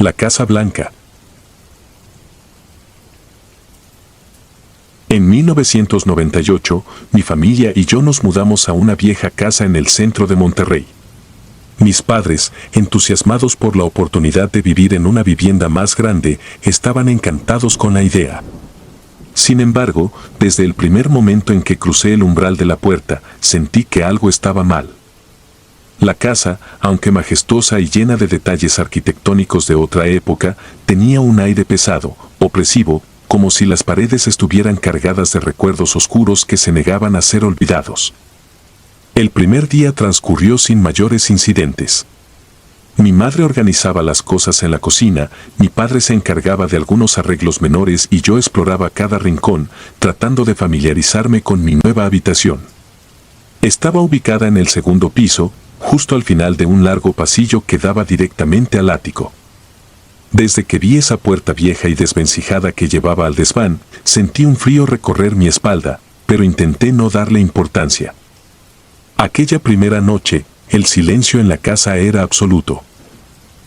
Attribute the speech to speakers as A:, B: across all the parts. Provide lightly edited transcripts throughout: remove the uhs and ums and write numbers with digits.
A: La Casa Blanca. En 1998, mi familia y yo nos mudamos a una vieja casa en el centro de Monterrey. Mis padres, entusiasmados por la oportunidad de vivir en una vivienda más grande, estaban encantados con la idea. Sin embargo, desde el primer momento en que crucé el umbral de la puerta, sentí que algo estaba mal. La casa, aunque majestuosa y llena de detalles arquitectónicos de otra época, tenía un aire pesado, opresivo, como si las paredes estuvieran cargadas de recuerdos oscuros que se negaban a ser olvidados. El primer día transcurrió sin mayores incidentes. Mi madre organizaba las cosas en la cocina, mi padre se encargaba de algunos arreglos menores y yo exploraba cada rincón, tratando de familiarizarme con mi nueva habitación. Estaba ubicada en el segundo piso, justo al final de un largo pasillo que daba directamente al ático. Desde que vi esa puerta vieja y desvencijada que llevaba al desván, sentí un frío recorrer mi espalda, pero intenté no darle importancia. Aquella primera noche, el silencio en la casa era absoluto.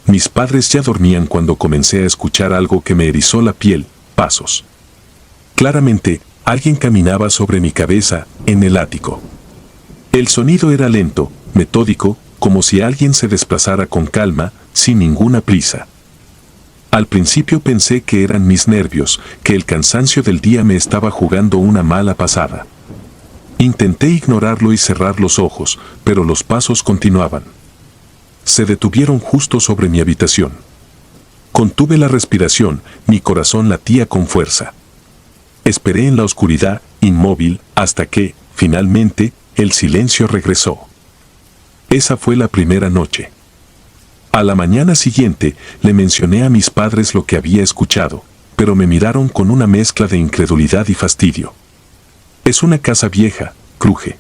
A: Mis padres ya dormían cuando comencé a escuchar algo que me erizó la piel, pasos. Claramente, alguien caminaba sobre mi cabeza, en el ático. El sonido era lento, metódico, como si alguien se desplazara con calma, sin ninguna prisa. Al principio pensé que eran mis nervios, que el cansancio del día me estaba jugando una mala pasada. Intenté ignorarlo y cerrar los ojos, pero los pasos continuaban. Se detuvieron justo sobre mi habitación. Contuve la respiración, mi corazón latía con fuerza. Esperé en la oscuridad, inmóvil, hasta que, finalmente, el silencio regresó. Esa fue la primera noche. A la mañana siguiente, le mencioné a mis padres lo que había escuchado, pero me miraron con una mezcla de incredulidad y fastidio. Es una casa vieja, cruje.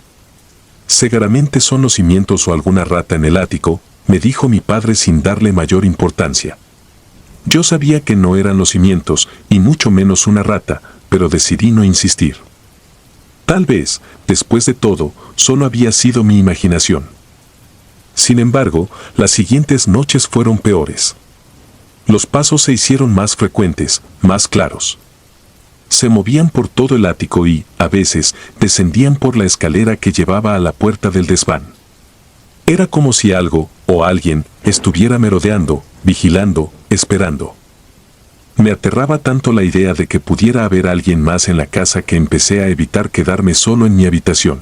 A: Seguramente son los cimientos o alguna rata en el ático, me dijo mi padre sin darle mayor importancia. Yo sabía que no eran los cimientos, y mucho menos una rata, pero decidí no insistir. Tal vez, después de todo, solo había sido mi imaginación. Sin embargo, las siguientes noches fueron peores. Los pasos se hicieron más frecuentes, más claros. Se movían por todo el ático y, a veces, descendían por la escalera que llevaba a la puerta del desván. Era como si algo, o alguien, estuviera merodeando, vigilando, esperando. Me aterraba tanto la idea de que pudiera haber alguien más en la casa que empecé a evitar quedarme solo en mi habitación.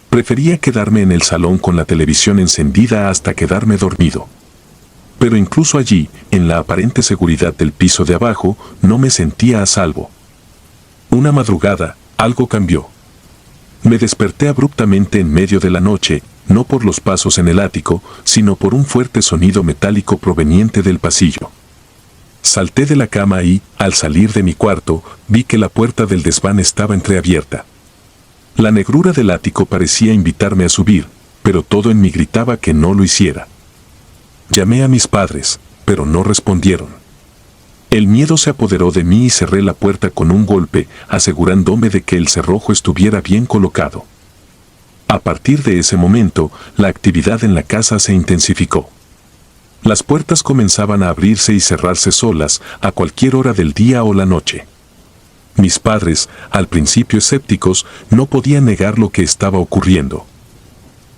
A: Prefería quedarme en el salón con la televisión encendida hasta quedarme dormido. Pero incluso allí, en la aparente seguridad del piso de abajo, no me sentía a salvo. Una madrugada, algo cambió. Me desperté abruptamente en medio de la noche, no por los pasos en el ático, sino por un fuerte sonido metálico proveniente del pasillo. Salté de la cama y, al salir de mi cuarto, vi que la puerta del desván estaba entreabierta. La negrura del ático parecía invitarme a subir, pero todo en mí gritaba que no lo hiciera. Llamé a mis padres, pero no respondieron. El miedo se apoderó de mí y cerré la puerta con un golpe, asegurándome de que el cerrojo estuviera bien colocado. A partir de ese momento, la actividad en la casa se intensificó. Las puertas comenzaban a abrirse y cerrarse solas, a cualquier hora del día o la noche. Mis padres, al principio escépticos, no podían negar lo que estaba ocurriendo.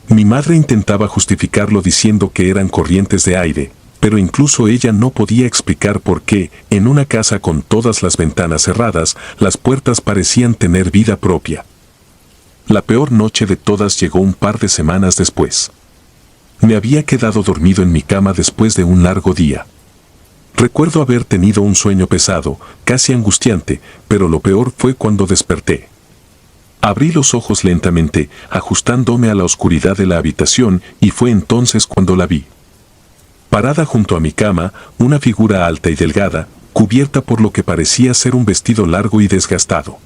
A: Mi madre intentaba justificarlo diciendo que eran corrientes de aire, pero incluso ella no podía explicar por qué, en una casa con todas las ventanas cerradas, las puertas parecían tener vida propia. La peor noche de todas llegó un par de semanas después. Me había quedado dormido en mi cama después de un largo día. Recuerdo haber tenido un sueño pesado, casi angustiante, pero lo peor fue cuando desperté. Abrí los ojos lentamente, ajustándome a la oscuridad de la habitación, y fue entonces cuando la vi. Parada junto a mi cama, una figura alta y delgada, cubierta por lo que parecía ser un vestido largo y desgastado.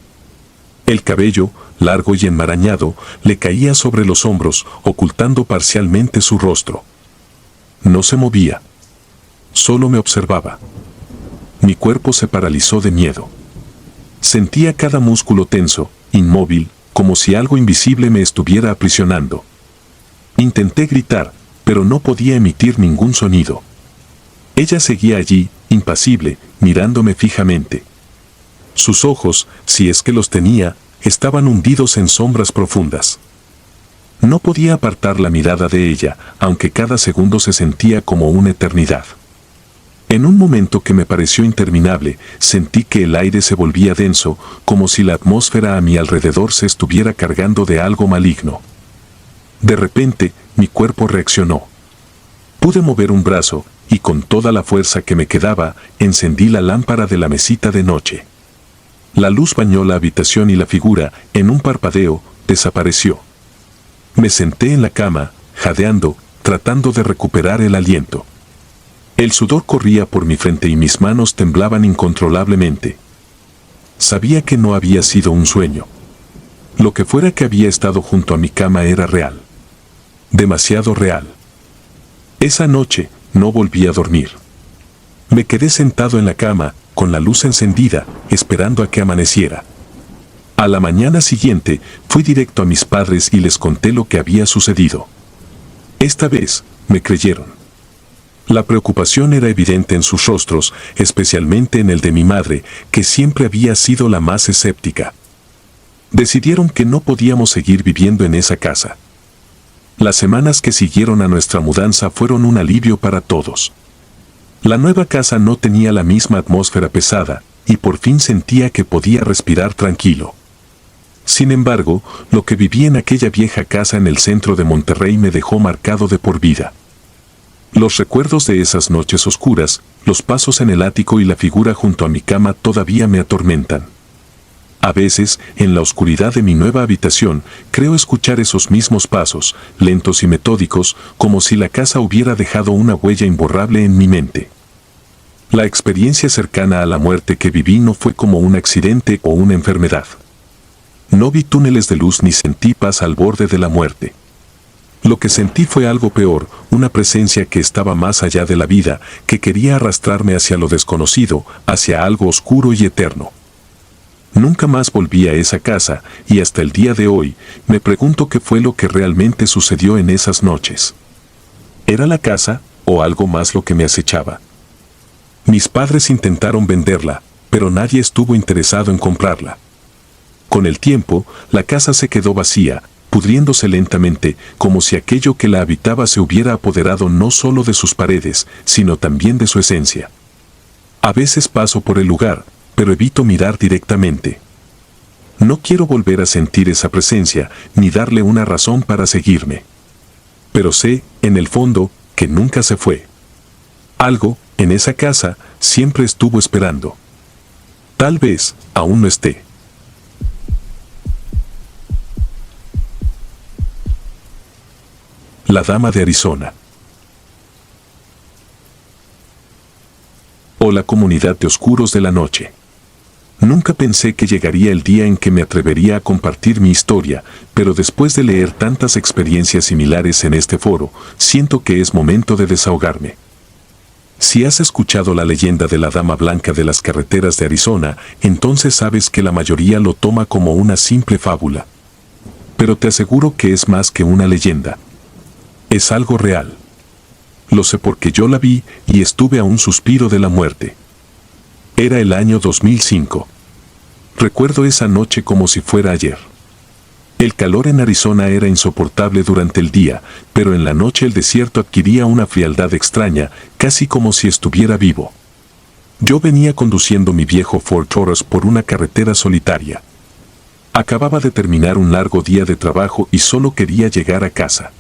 A: El cabello, largo y enmarañado, le caía sobre los hombros, ocultando parcialmente su rostro. No se movía. Solo me observaba. Mi cuerpo se paralizó de miedo. Sentía cada músculo tenso, inmóvil, como si algo invisible me estuviera aprisionando. Intenté gritar, pero no podía emitir ningún sonido. Ella seguía allí, impasible, mirándome fijamente. Sus ojos, si es que los tenía, estaban hundidos en sombras profundas. No podía apartar la mirada de ella, aunque cada segundo se sentía como una eternidad. En un momento que me pareció interminable, sentí que el aire se volvía denso, como si la atmósfera a mi alrededor se estuviera cargando de algo maligno. De repente, mi cuerpo reaccionó. Pude mover un brazo, y con toda la fuerza que me quedaba, encendí la lámpara de la mesita de noche. La luz bañó la habitación y la figura, en un parpadeo, desapareció. Me senté en la cama, jadeando, tratando de recuperar el aliento. El sudor corría por mi frente y mis manos temblaban incontrolablemente. Sabía que no había sido un sueño. Lo que fuera que había estado junto a mi cama era real. Demasiado real. Esa noche, no volví a dormir. Me quedé sentado en la cama, con la luz encendida, esperando a que amaneciera. A la mañana siguiente, fui directo a mis padres y les conté lo que había sucedido. Esta vez, me creyeron. La preocupación era evidente en sus rostros, especialmente en el de mi madre, que siempre había sido la más escéptica. Decidieron que no podíamos seguir viviendo en esa casa. Las semanas que siguieron a nuestra mudanza fueron un alivio para todos. La nueva casa no tenía la misma atmósfera pesada, y por fin sentía que podía respirar tranquilo. Sin embargo, lo que viví en aquella vieja casa en el centro de Monterrey me dejó marcado de por vida. Los recuerdos de esas noches oscuras, los pasos en el ático y la figura junto a mi cama todavía me atormentan. A veces, en la oscuridad de mi nueva habitación, creo escuchar esos mismos pasos, lentos y metódicos, como si la casa hubiera dejado una huella imborrable en mi mente. La experiencia cercana a la muerte que viví no fue como un accidente o una enfermedad. No vi túneles de luz ni sentí paz al borde de la muerte. Lo que sentí fue algo peor, una presencia que estaba más allá de la vida, que quería arrastrarme hacia lo desconocido, hacia algo oscuro y eterno. Nunca más volví a esa casa, y hasta el día de hoy, me pregunto qué fue lo que realmente sucedió en esas noches. ¿Era la casa, o algo más lo que me acechaba? Mis padres intentaron venderla, pero nadie estuvo interesado en comprarla. Con el tiempo, la casa se quedó vacía, pudriéndose lentamente, como si aquello que la habitaba se hubiera apoderado no solo de sus paredes, sino también de su esencia. A veces paso por el lugar, pero evito mirar directamente. No quiero volver a sentir esa presencia, ni darle una razón para seguirme. Pero sé, en el fondo, que nunca se fue. Algo, en esa casa, siempre estuvo esperando. Tal vez, aún no esté. La Dama de Arizona. Hola comunidad de oscuros de la noche. Nunca pensé que llegaría el día en que me atrevería a compartir mi historia, pero después de leer tantas experiencias similares en este foro, siento que es momento de desahogarme. Si has escuchado la leyenda de la Dama Blanca de las carreteras de Arizona, entonces sabes que la mayoría lo toma como una simple fábula. Pero te aseguro que es más que una leyenda. Es algo real. Lo sé porque yo la vi y estuve a un suspiro de la muerte. Era el año 2005. Recuerdo esa noche como si fuera ayer. El calor en Arizona era insoportable durante el día, pero en la noche el desierto adquiría una frialdad extraña, casi como si estuviera vivo. Yo venía conduciendo mi viejo Ford Taurus por una carretera solitaria. Acababa de terminar un largo día de trabajo y solo quería llegar a casa.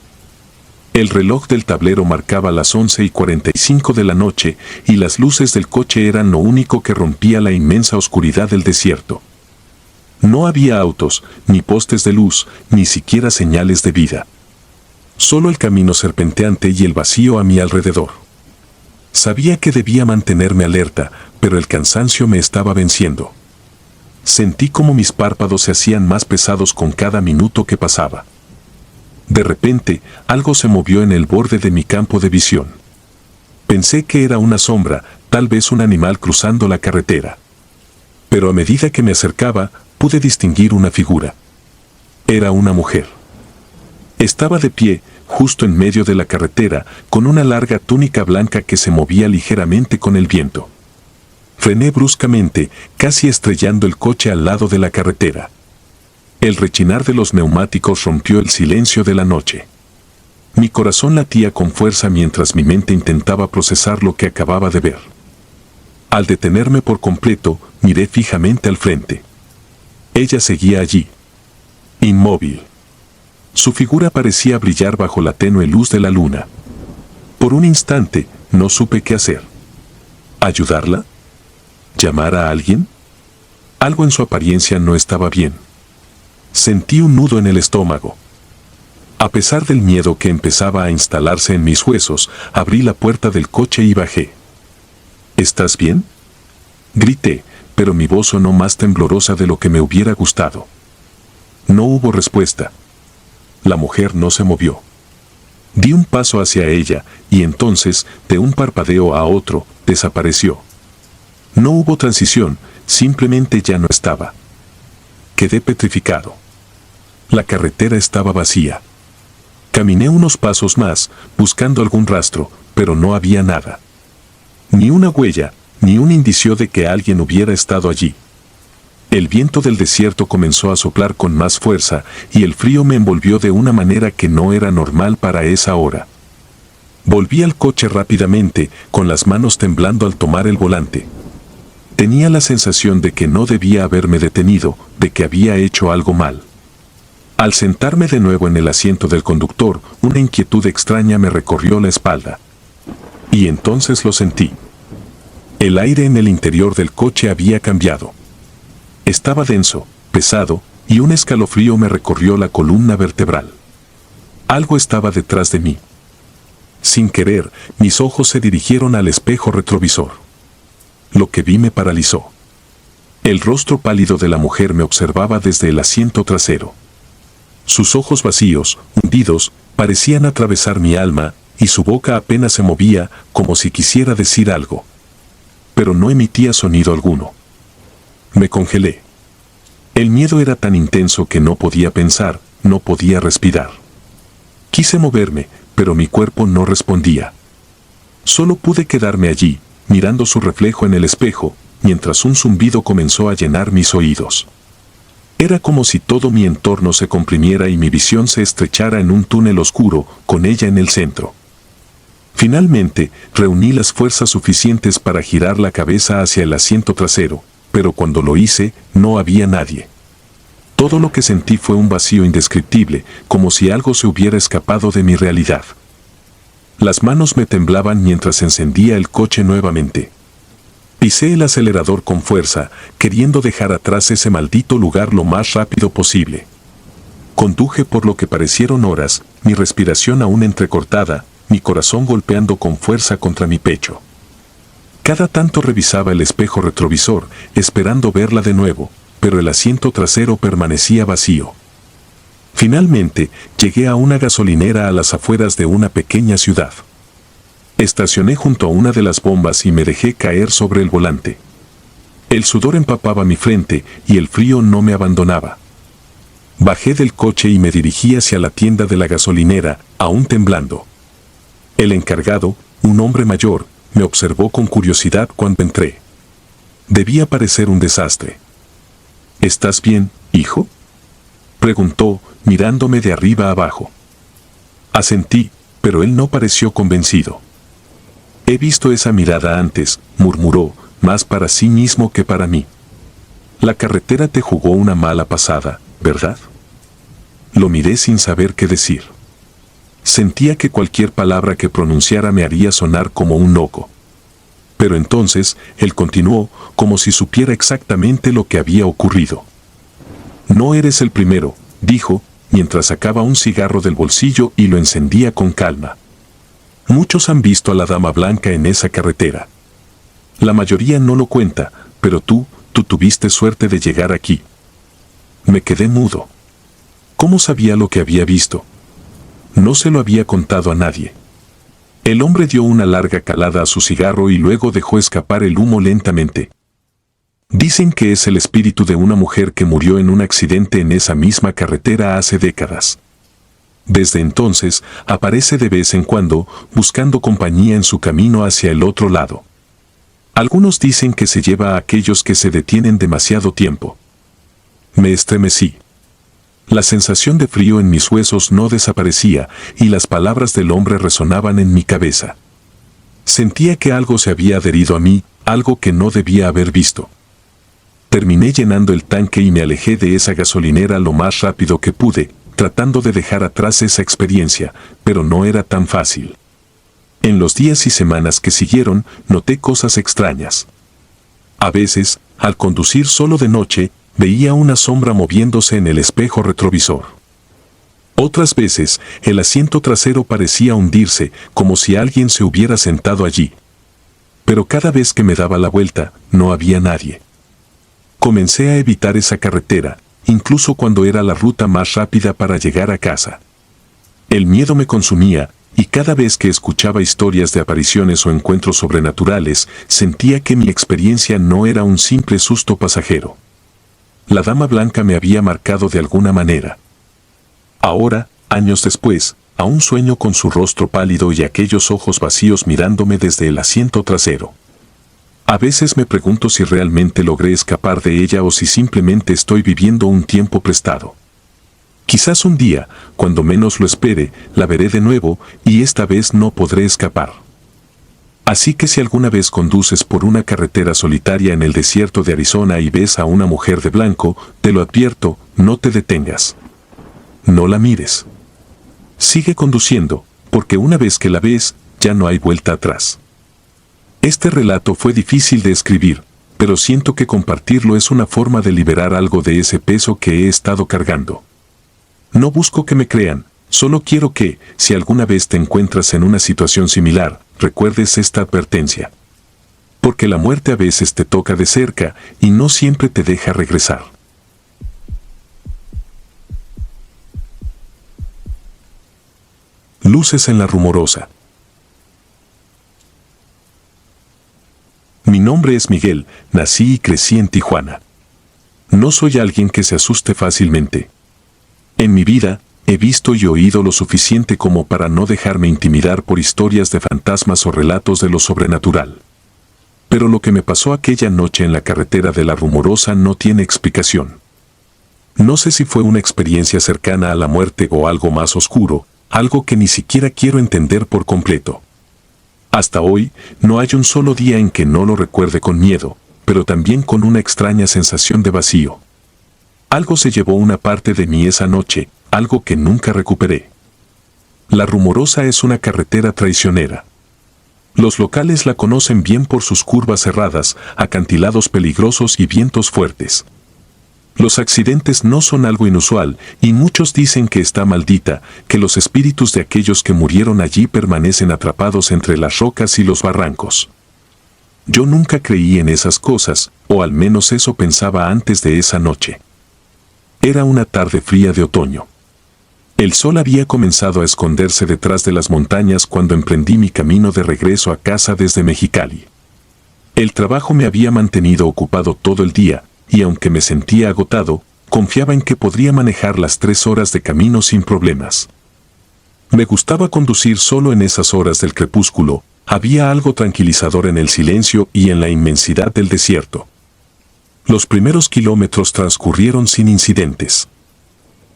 A: El reloj del tablero marcaba las 11:45 de la noche y las luces del coche eran lo único que rompía la inmensa oscuridad del desierto. No había autos, ni postes de luz, ni siquiera señales de vida. Solo el camino serpenteante y el vacío a mi alrededor. Sabía que debía mantenerme alerta, pero el cansancio me estaba venciendo. Sentí como mis párpados se hacían más pesados con cada minuto que pasaba. De repente, algo se movió en el borde de mi campo de visión. Pensé que era una sombra, tal vez un animal cruzando la carretera. Pero a medida que me acercaba, pude distinguir una figura. Era una mujer. Estaba de pie, justo en medio de la carretera, con una larga túnica blanca que se movía ligeramente con el viento. Frené bruscamente, casi estrellando el coche al lado de la carretera. El rechinar de los neumáticos rompió el silencio de la noche. Mi corazón latía con fuerza mientras mi mente intentaba procesar lo que acababa de ver. Al detenerme por completo, miré fijamente al frente. Ella seguía allí, inmóvil. Su figura parecía brillar bajo la tenue luz de la luna. Por un instante, no supe qué hacer. ¿Ayudarla? ¿Llamar a alguien? Algo en su apariencia no estaba bien. Sentí un nudo en el estómago. A pesar del miedo que empezaba a instalarse en mis huesos, abrí la puerta del coche y bajé. ¿Estás bien?, grité, pero mi voz sonó más temblorosa de lo que me hubiera gustado. No hubo respuesta. La mujer no se movió. Di un paso hacia ella, y entonces, de un parpadeo a otro, desapareció. No hubo transición, simplemente ya no estaba. Quedé petrificado. La carretera estaba vacía. Caminé unos pasos más, buscando algún rastro, pero no había nada. Ni una huella, ni un indicio de que alguien hubiera estado allí. El viento del desierto comenzó a soplar con más fuerza, y el frío me envolvió de una manera que no era normal para esa hora. Volví al coche rápidamente, con las manos temblando al tomar el volante. Tenía la sensación de que no debía haberme detenido, de que había hecho algo mal. Al sentarme de nuevo en el asiento del conductor, una inquietud extraña me recorrió la espalda. Y entonces lo sentí. El aire en el interior del coche había cambiado. Estaba denso, pesado, y un escalofrío me recorrió la columna vertebral. Algo estaba detrás de mí. Sin querer, mis ojos se dirigieron al espejo retrovisor. Lo que vi me paralizó. El rostro pálido de la mujer me observaba desde el asiento trasero. Sus ojos vacíos, hundidos, parecían atravesar mi alma, y su boca apenas se movía, como si quisiera decir algo. Pero no emitía sonido alguno. Me congelé. El miedo era tan intenso que no podía pensar, no podía respirar. Quise moverme, pero mi cuerpo no respondía. Solo pude quedarme allí, mirando su reflejo en el espejo, mientras un zumbido comenzó a llenar mis oídos. Era como si todo mi entorno se comprimiera y mi visión se estrechara en un túnel oscuro, con ella en el centro. Finalmente, reuní las fuerzas suficientes para girar la cabeza hacia el asiento trasero, pero cuando lo hice, no había nadie. Todo lo que sentí fue un vacío indescriptible, como si algo se hubiera escapado de mi realidad. Las manos me temblaban mientras encendía el coche nuevamente. Pisé el acelerador con fuerza, queriendo dejar atrás ese maldito lugar lo más rápido posible. Conduje por lo que parecieron horas, mi respiración aún entrecortada, mi corazón golpeando con fuerza contra mi pecho. Cada tanto revisaba el espejo retrovisor, esperando verla de nuevo, pero el asiento trasero permanecía vacío. Finalmente, llegué a una gasolinera a las afueras de una pequeña ciudad. Estacioné junto a una de las bombas y me dejé caer sobre el volante. El sudor empapaba mi frente y el frío no me abandonaba. Bajé del coche y me dirigí hacia la tienda de la gasolinera, aún temblando. El encargado, un hombre mayor, me observó con curiosidad cuando entré. Debía parecer un desastre. ¿Estás bien, hijo?, preguntó, mirándome de arriba abajo. Asentí, pero él no pareció convencido. He visto esa mirada antes, murmuró, más para sí mismo que para mí. La carretera te jugó una mala pasada, ¿verdad? Lo miré sin saber qué decir. Sentía que cualquier palabra que pronunciara me haría sonar como un loco. Pero entonces, él continuó, como si supiera exactamente lo que había ocurrido. No eres el primero, dijo, mientras sacaba un cigarro del bolsillo y lo encendía con calma. Muchos han visto a la dama blanca en esa carretera. La mayoría no lo cuenta, pero tú tuviste suerte de llegar aquí. Me quedé mudo. ¿Cómo sabía lo que había visto? No se lo había contado a nadie. El hombre dio una larga calada a su cigarro y luego dejó escapar el humo lentamente. Dicen que es el espíritu de una mujer que murió en un accidente en esa misma carretera hace décadas. Desde entonces, aparece de vez en cuando, buscando compañía en su camino hacia el otro lado. Algunos dicen que se lleva a aquellos que se detienen demasiado tiempo. Me estremecí. La sensación de frío en mis huesos no desaparecía y las palabras del hombre resonaban en mi cabeza. Sentía que algo se había adherido a mí, algo que no debía haber visto. Terminé llenando el tanque y me alejé de esa gasolinera lo más rápido que pude, tratando de dejar atrás esa experiencia, pero no era tan fácil. En los días y semanas que siguieron, noté cosas extrañas. A veces, al conducir solo de noche, veía una sombra moviéndose en el espejo retrovisor. Otras veces, el asiento trasero parecía hundirse, como si alguien se hubiera sentado allí. Pero cada vez que me daba la vuelta, no había nadie. Comencé a evitar esa carretera, incluso cuando era la ruta más rápida para llegar a casa. El miedo me consumía, y cada vez que escuchaba historias de apariciones o encuentros sobrenaturales, sentía que mi experiencia no era un simple susto pasajero. La dama blanca me había marcado de alguna manera. Ahora, años después, aún sueño con su rostro pálido y aquellos ojos vacíos mirándome desde el asiento trasero. A veces me pregunto si realmente logré escapar de ella o si simplemente estoy viviendo un tiempo prestado. Quizás un día, cuando menos lo espere, la veré de nuevo y esta vez no podré escapar. Así que si alguna vez conduces por una carretera solitaria en el desierto de Arizona y ves a una mujer de blanco, te lo advierto, no te detengas. No la mires. Sigue conduciendo, porque una vez que la ves, ya no hay vuelta atrás. Este relato fue difícil de escribir, pero siento que compartirlo es una forma de liberar algo de ese peso que he estado cargando. No busco que me crean, solo quiero que, si alguna vez te encuentras en una situación similar, recuerdes esta advertencia. Porque la muerte a veces te toca de cerca y no siempre te deja regresar. Luces en la Rumorosa. Mi nombre es Miguel, nací y crecí en Tijuana. No soy alguien que se asuste fácilmente. En mi vida, he visto y oído lo suficiente como para no dejarme intimidar por historias de fantasmas o relatos de lo sobrenatural. Pero lo que me pasó aquella noche en la carretera de la Rumorosa no tiene explicación. No sé si fue una experiencia cercana a la muerte o algo más oscuro, algo que ni siquiera quiero entender por completo. Hasta hoy, no hay un solo día en que no lo recuerde con miedo, pero también con una extraña sensación de vacío. Algo se llevó una parte de mí esa noche, algo que nunca recuperé. La Rumorosa es una carretera traicionera. Los locales la conocen bien por sus curvas cerradas, acantilados peligrosos y vientos fuertes. Los accidentes no son algo inusual, y muchos dicen que está maldita, que los espíritus de aquellos que murieron allí permanecen atrapados entre las rocas y los barrancos. Yo nunca creí en esas cosas, o al menos eso pensaba antes de esa noche. Era una tarde fría de otoño. El sol había comenzado a esconderse detrás de las montañas cuando emprendí mi camino de regreso a casa desde Mexicali. El trabajo me había mantenido ocupado todo el día, y aunque me sentía agotado, confiaba en que podría manejar las 3 horas de camino sin problemas. Me gustaba conducir solo en esas horas del crepúsculo, había algo tranquilizador en el silencio y en la inmensidad del desierto. Los primeros kilómetros transcurrieron sin incidentes.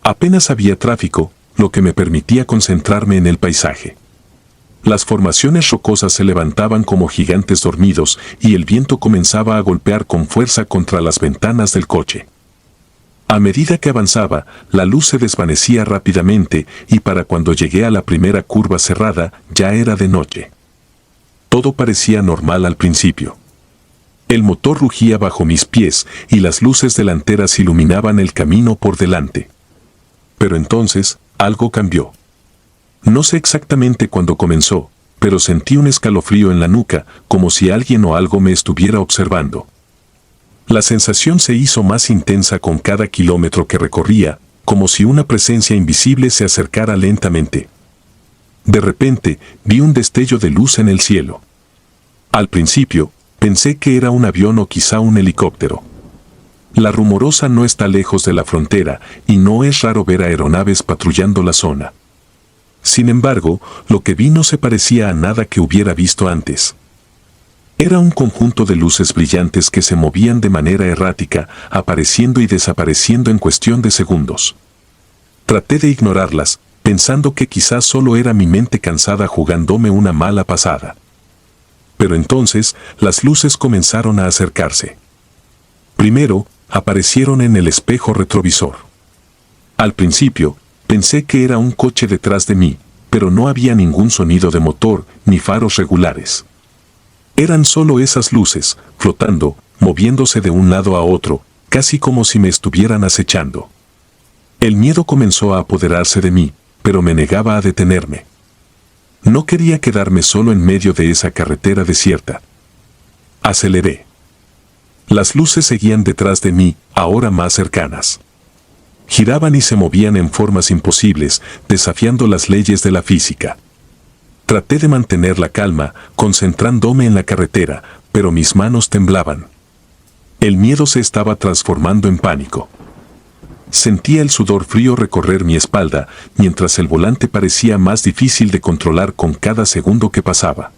A: Apenas había tráfico, lo que me permitía concentrarme en el paisaje. Las formaciones rocosas se levantaban como gigantes dormidos y el viento comenzaba a golpear con fuerza contra las ventanas del coche. A medida que avanzaba, la luz se desvanecía rápidamente y para cuando llegué a la primera curva cerrada, ya era de noche. Todo parecía normal al principio. El motor rugía bajo mis pies y las luces delanteras iluminaban el camino por delante. Pero entonces, algo cambió. No sé exactamente cuándo comenzó, pero sentí un escalofrío en la nuca, como si alguien o algo me estuviera observando. La sensación se hizo más intensa con cada kilómetro que recorría, como si una presencia invisible se acercara lentamente. De repente, vi un destello de luz en el cielo. Al principio, pensé que era un avión o quizá un helicóptero. La Rumorosa no está lejos de la frontera y no es raro ver aeronaves patrullando la zona. Sin embargo, lo que vi no se parecía a nada que hubiera visto antes. Era un conjunto de luces brillantes que se movían de manera errática, apareciendo y desapareciendo en cuestión de segundos. Traté de ignorarlas, pensando que quizás solo era mi mente cansada jugándome una mala pasada. Pero entonces, las luces comenzaron a acercarse. Primero, aparecieron en el espejo retrovisor. Al principio, pensé que era un coche detrás de mí, pero no había ningún sonido de motor ni faros regulares. Eran solo esas luces, flotando, moviéndose de un lado a otro, casi como si me estuvieran acechando. El miedo comenzó a apoderarse de mí, pero me negaba a detenerme. No quería quedarme solo en medio de esa carretera desierta. Aceleré. Las luces seguían detrás de mí, ahora más cercanas. Giraban y se movían en formas imposibles, desafiando las leyes de la física. Traté de mantener la calma, concentrándome en la carretera, pero mis manos temblaban. El miedo se estaba transformando en pánico. Sentía el sudor frío recorrer mi espalda, mientras el volante parecía más difícil de controlar con cada segundo que pasaba.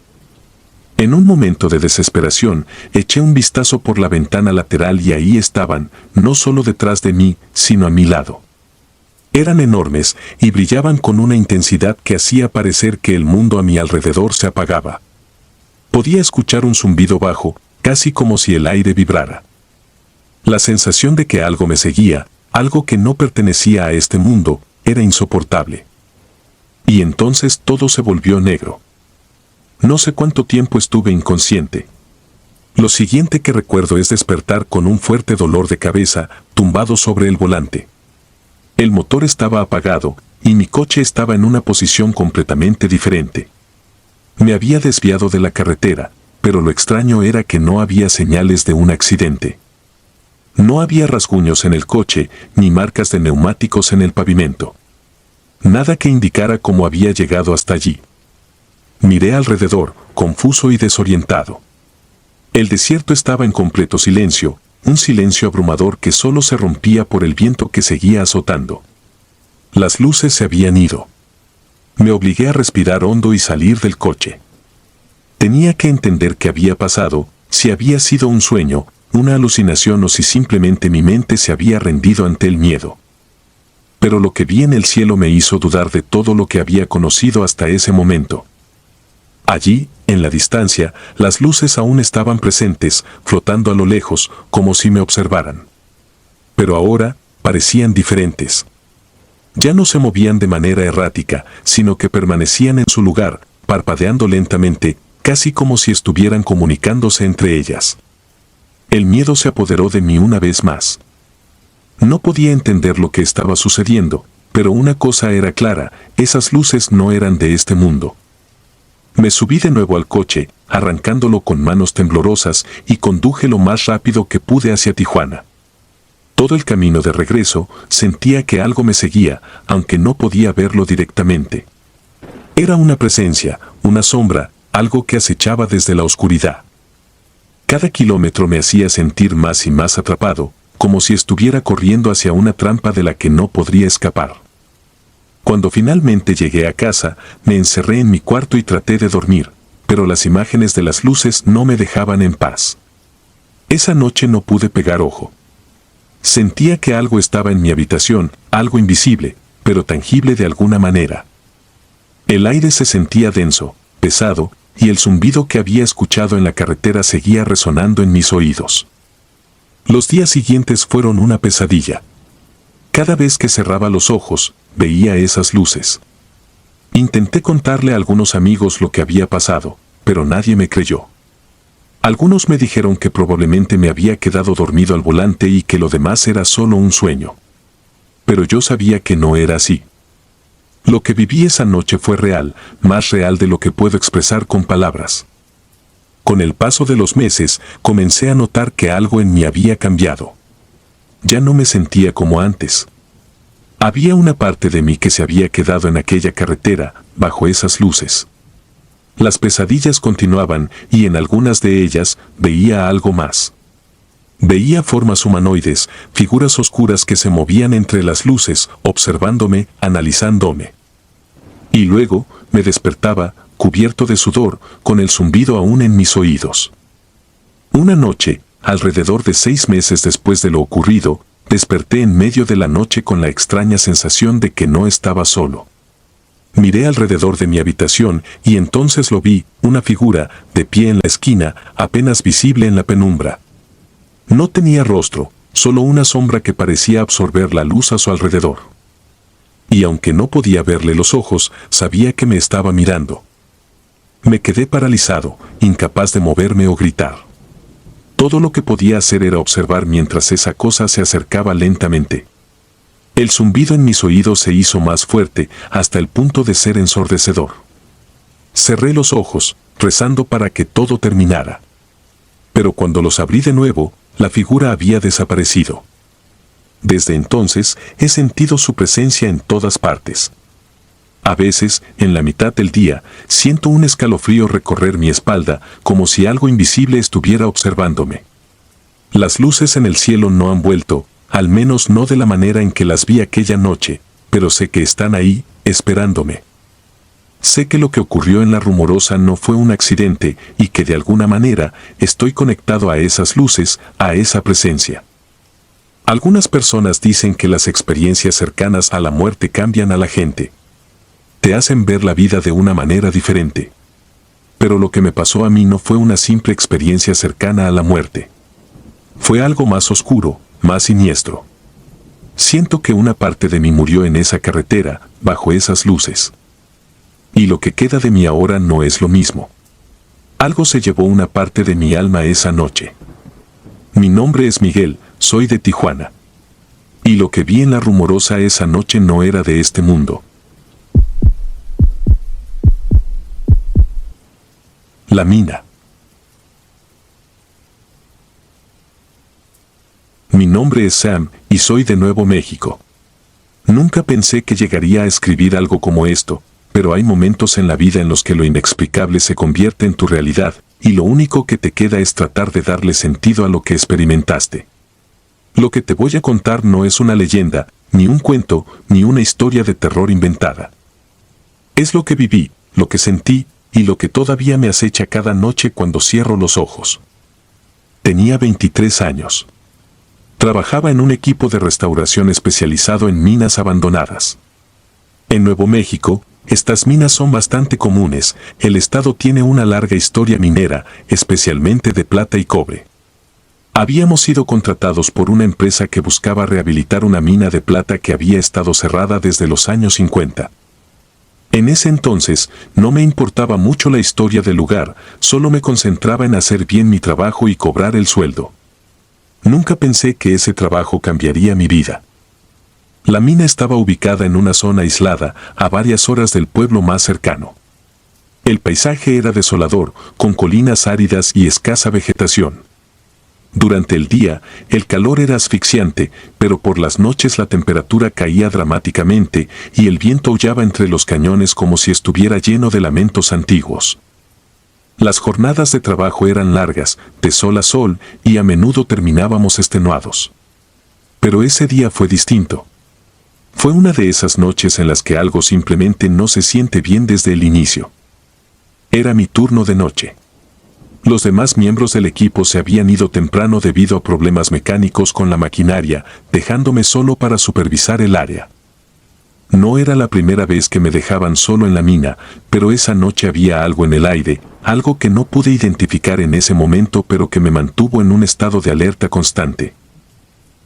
A: En un momento de desesperación, eché un vistazo por la ventana lateral y ahí estaban, no solo detrás de mí, sino a mi lado. Eran enormes y brillaban con una intensidad que hacía parecer que el mundo a mi alrededor se apagaba. Podía escuchar un zumbido bajo, casi como si el aire vibrara. La sensación de que algo me seguía, algo que no pertenecía a este mundo, era insoportable. Y entonces todo se volvió negro. No sé cuánto tiempo estuve inconsciente. Lo siguiente que recuerdo es despertar con un fuerte dolor de cabeza, tumbado sobre el volante. El motor estaba apagado, y mi coche estaba en una posición completamente diferente. Me había desviado de la carretera, pero lo extraño era que no había señales de un accidente. No había rasguños en el coche, ni marcas de neumáticos en el pavimento. Nada que indicara cómo había llegado hasta allí. Miré alrededor, confuso y desorientado. El desierto estaba en completo silencio, un silencio abrumador que solo se rompía por el viento que seguía azotando. Las luces se habían ido. Me obligué a respirar hondo y salir del coche. Tenía que entender qué había pasado, si había sido un sueño, una alucinación o si simplemente mi mente se había rendido ante el miedo. Pero lo que vi en el cielo me hizo dudar de todo lo que había conocido hasta ese momento. Allí, en la distancia, las luces aún estaban presentes, flotando a lo lejos, como si me observaran. Pero ahora, parecían diferentes. Ya no se movían de manera errática, sino que permanecían en su lugar, parpadeando lentamente, casi como si estuvieran comunicándose entre ellas. El miedo se apoderó de mí una vez más. No podía entender lo que estaba sucediendo, pero una cosa era clara, esas luces no eran de este mundo. Me subí de nuevo al coche, arrancándolo con manos temblorosas, y conduje lo más rápido que pude hacia Tijuana. Todo el camino de regreso, sentía que algo me seguía, aunque no podía verlo directamente. Era una presencia, una sombra, algo que acechaba desde la oscuridad. Cada kilómetro me hacía sentir más y más atrapado, como si estuviera corriendo hacia una trampa de la que no podría escapar. Cuando finalmente llegué a casa, me encerré en mi cuarto y traté de dormir, pero las imágenes de las luces no me dejaban en paz. Esa noche no pude pegar ojo. Sentía que algo estaba en mi habitación, algo invisible, pero tangible de alguna manera. El aire se sentía denso, pesado, y el zumbido que había escuchado en la carretera seguía resonando en mis oídos. Los días siguientes fueron una pesadilla. Cada vez que cerraba los ojos, veía esas luces. Intenté contarle a algunos amigos lo que había pasado, pero nadie me creyó. Algunos me dijeron que probablemente me había quedado dormido al volante y que lo demás era solo un sueño. Pero yo sabía que no era así. Lo que viví esa noche fue real, más real de lo que puedo expresar con palabras. Con el paso de los meses, comencé a notar que algo en mí había cambiado. Ya no me sentía como antes. Había una parte de mí que se había quedado en aquella carretera, bajo esas luces. Las pesadillas continuaban y en algunas de ellas veía algo más. Veía formas humanoides, figuras oscuras que se movían entre las luces, observándome, analizándome. Y luego, me despertaba, cubierto de sudor, con el zumbido aún en mis oídos. Una noche, alrededor de 6 meses después de lo ocurrido, desperté en medio de la noche con la extraña sensación de que no estaba solo. Miré alrededor de mi habitación y entonces lo vi, una figura, de pie en la esquina, apenas visible en la penumbra. No tenía rostro, solo una sombra que parecía absorber la luz a su alrededor. Y aunque no podía verle los ojos, sabía que me estaba mirando. Me quedé paralizado, incapaz de moverme o gritar. Todo lo que podía hacer era observar mientras esa cosa se acercaba lentamente. El zumbido en mis oídos se hizo más fuerte, hasta el punto de ser ensordecedor. Cerré los ojos, rezando para que todo terminara. Pero cuando los abrí de nuevo, la figura había desaparecido. Desde entonces, he sentido su presencia en todas partes. A veces, en la mitad del día, siento un escalofrío recorrer mi espalda, como si algo invisible estuviera observándome. Las luces en el cielo no han vuelto, al menos no de la manera en que las vi aquella noche, pero sé que están ahí, esperándome. Sé que lo que ocurrió en La Rumorosa no fue un accidente y que de alguna manera estoy conectado a esas luces, a esa presencia. Algunas personas dicen que las experiencias cercanas a la muerte cambian a la gente. Te hacen ver la vida de una manera diferente. Pero lo que me pasó a mí no fue una simple experiencia cercana a la muerte. Fue algo más oscuro, más siniestro. Siento que una parte de mí murió en esa carretera, bajo esas luces. Y lo que queda de mí ahora no es lo mismo. Algo se llevó una parte de mi alma esa noche. Mi nombre es Miguel, soy de Tijuana. Y lo que vi en La Rumorosa esa noche no era de este mundo. La mina. Mi nombre es Sam y soy de Nuevo México. Nunca pensé que llegaría a escribir algo como esto, pero hay momentos en la vida en los que lo inexplicable se convierte en tu realidad, y lo único que te queda es tratar de darle sentido a lo que experimentaste. Lo que te voy a contar no es una leyenda, ni un cuento, ni una historia de terror inventada. Es lo que viví, lo que sentí, y lo que todavía me acecha cada noche cuando cierro los ojos. Tenía 23 años. Trabajaba en un equipo de restauración especializado en minas abandonadas. En Nuevo México, estas minas son bastante comunes, el estado tiene una larga historia minera, especialmente de plata y cobre. Habíamos sido contratados por una empresa que buscaba rehabilitar una mina de plata que había estado cerrada desde los años 50. En ese entonces, no me importaba mucho la historia del lugar, solo me concentraba en hacer bien mi trabajo y cobrar el sueldo. Nunca pensé que ese trabajo cambiaría mi vida. La mina estaba ubicada en una zona aislada, a varias horas del pueblo más cercano. El paisaje era desolador, con colinas áridas y escasa vegetación. Durante el día, el calor era asfixiante, pero por las noches la temperatura caía dramáticamente y el viento aullaba entre los cañones como si estuviera lleno de lamentos antiguos. Las jornadas de trabajo eran largas, de sol a sol, y a menudo terminábamos extenuados. Pero ese día fue distinto. Fue una de esas noches en las que algo simplemente no se siente bien desde el inicio. Era mi turno de noche. Los demás miembros del equipo se habían ido temprano debido a problemas mecánicos con la maquinaria, dejándome solo para supervisar el área. No era la primera vez que me dejaban solo en la mina, pero esa noche había algo en el aire, algo que no pude identificar en ese momento pero que me mantuvo en un estado de alerta constante.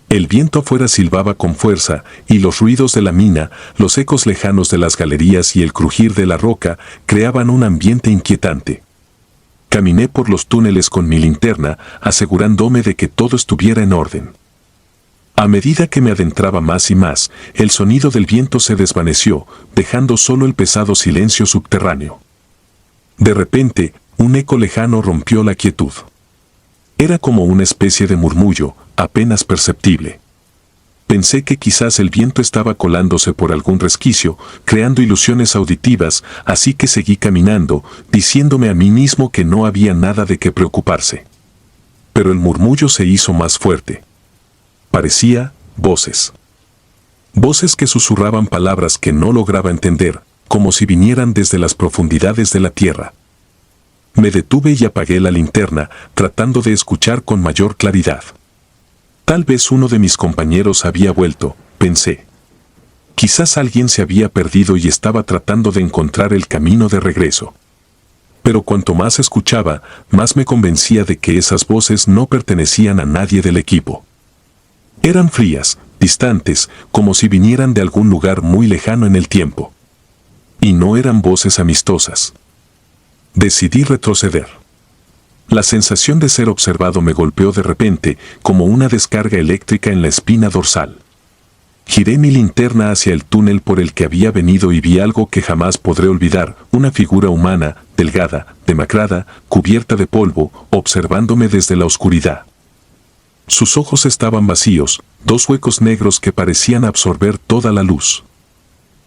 A: El viento afuera silbaba con fuerza, y los ruidos de la mina, los ecos lejanos de las galerías y el crujir de la roca creaban un ambiente inquietante. Caminé por los túneles con mi linterna, asegurándome de que todo estuviera en orden. A medida que me adentraba más y más, el sonido del viento se desvaneció, dejando solo el pesado silencio subterráneo. De repente, un eco lejano rompió la quietud. Era como una especie de murmullo, apenas perceptible. Pensé que quizás el viento estaba colándose por algún resquicio, creando ilusiones auditivas, así que seguí caminando, diciéndome a mí mismo que no había nada de qué preocuparse. Pero el murmullo se hizo más fuerte. Parecía voces. Voces que susurraban palabras que no lograba entender, como si vinieran desde las profundidades de la tierra. Me detuve y apagué la linterna, tratando de escuchar con mayor claridad. Tal vez uno de mis compañeros había vuelto, pensé. Quizás alguien se había perdido y estaba tratando de encontrar el camino de regreso. Pero cuanto más escuchaba, más me convencía de que esas voces no pertenecían a nadie del equipo. Eran frías, distantes, como si vinieran de algún lugar muy lejano en el tiempo. Y no eran voces amistosas. Decidí retroceder. La sensación de ser observado me golpeó de repente, como una descarga eléctrica en la espina dorsal. Giré mi linterna hacia el túnel por el que había venido y vi algo que jamás podré olvidar, una figura humana, delgada, demacrada, cubierta de polvo, observándome desde la oscuridad. Sus ojos estaban vacíos, dos huecos negros que parecían absorber toda la luz.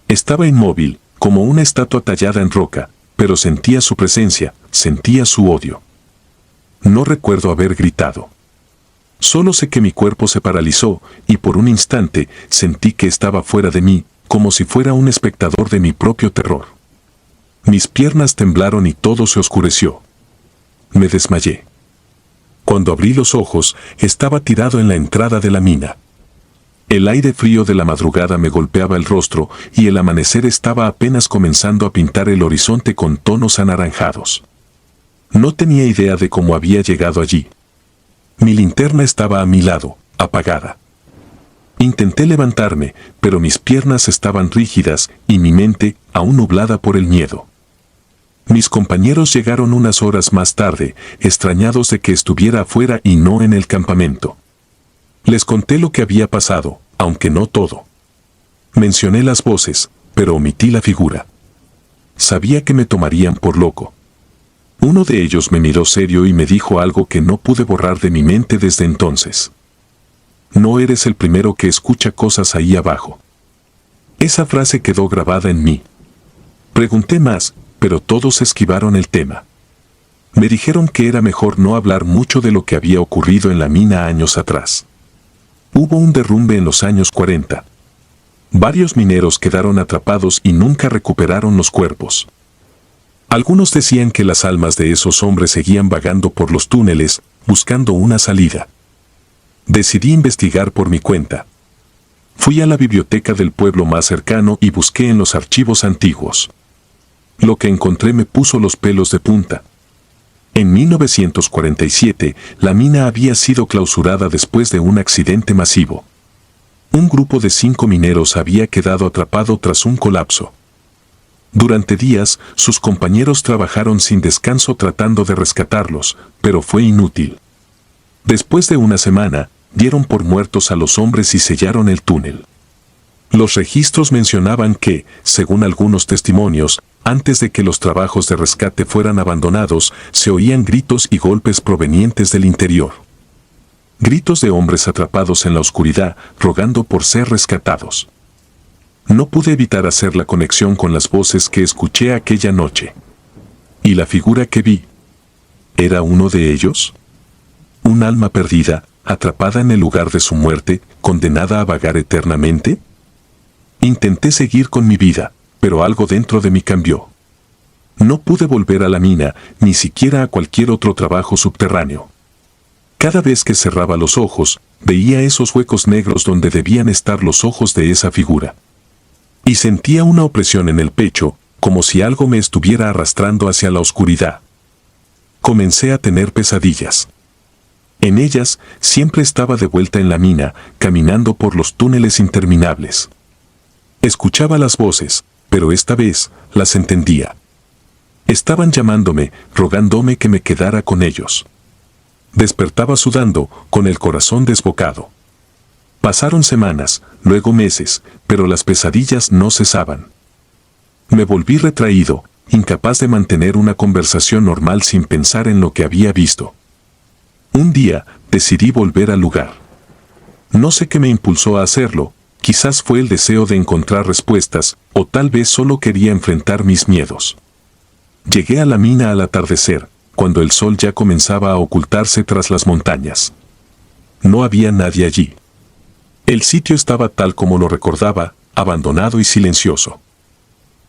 A: Estaba inmóvil, como una estatua tallada en roca, pero sentía su presencia, sentía su odio. No recuerdo haber gritado. Solo sé que mi cuerpo se paralizó y por un instante sentí que estaba fuera de mí, como si fuera un espectador de mi propio terror. Mis piernas temblaron y todo se oscureció. Me desmayé. Cuando abrí los ojos, estaba tirado en la entrada de la mina. El aire frío de la madrugada me golpeaba el rostro y el amanecer estaba apenas comenzando a pintar el horizonte con tonos anaranjados. No tenía idea de cómo había llegado allí. Mi linterna estaba a mi lado, apagada. Intenté levantarme, pero mis piernas estaban rígidas y mi mente, aún nublada por el miedo. Mis compañeros llegaron unas horas más tarde, extrañados de que estuviera afuera y no en el campamento. Les conté lo que había pasado, aunque no todo. Mencioné las voces, pero omití la figura. Sabía que me tomarían por loco. Uno de ellos me miró serio y me dijo algo que no pude borrar de mi mente desde entonces. No eres el primero que escucha cosas ahí abajo. Esa frase quedó grabada en mí. Pregunté más, pero todos esquivaron el tema. Me dijeron que era mejor no hablar mucho de lo que había ocurrido en la mina años atrás. Hubo un derrumbe en los años 40. Varios mineros quedaron atrapados y nunca recuperaron los cuerpos. Algunos decían que las almas de esos hombres seguían vagando por los túneles, buscando una salida. Decidí investigar por mi cuenta. Fui a la biblioteca del pueblo más cercano y busqué en los archivos antiguos. Lo que encontré me puso los pelos de punta. En 1947, la mina había sido clausurada después de un accidente masivo. Un grupo de 5 mineros había quedado atrapado tras un colapso. Durante días, sus compañeros trabajaron sin descanso tratando de rescatarlos, pero fue inútil. Después de una semana, dieron por muertos a los hombres y sellaron el túnel. Los registros mencionaban que, según algunos testimonios, antes de que los trabajos de rescate fueran abandonados, se oían gritos y golpes provenientes del interior. Gritos de hombres atrapados en la oscuridad, rogando por ser rescatados. No pude evitar hacer la conexión con las voces que escuché aquella noche. ¿Y la figura que vi? ¿Era uno de ellos? ¿Un alma perdida, atrapada en el lugar de su muerte, condenada a vagar eternamente? Intenté seguir con mi vida, pero algo dentro de mí cambió. No pude volver a la mina, ni siquiera a cualquier otro trabajo subterráneo. Cada vez que cerraba los ojos, veía esos huecos negros donde debían estar los ojos de esa figura. Y sentía una opresión en el pecho, como si algo me estuviera arrastrando hacia la oscuridad. Comencé a tener pesadillas. En ellas, siempre estaba de vuelta en la mina, caminando por los túneles interminables. Escuchaba las voces, pero esta vez, las entendía. Estaban llamándome, rogándome que me quedara con ellos. Despertaba sudando, con el corazón desbocado. Pasaron semanas, luego meses, pero las pesadillas no cesaban. Me volví retraído, incapaz de mantener una conversación normal sin pensar en lo que había visto. Un día, decidí volver al lugar. No sé qué me impulsó a hacerlo, quizás fue el deseo de encontrar respuestas, o tal vez solo quería enfrentar mis miedos. Llegué a la mina al atardecer, cuando el sol ya comenzaba a ocultarse tras las montañas. No había nadie allí. El sitio estaba tal como lo recordaba, abandonado y silencioso.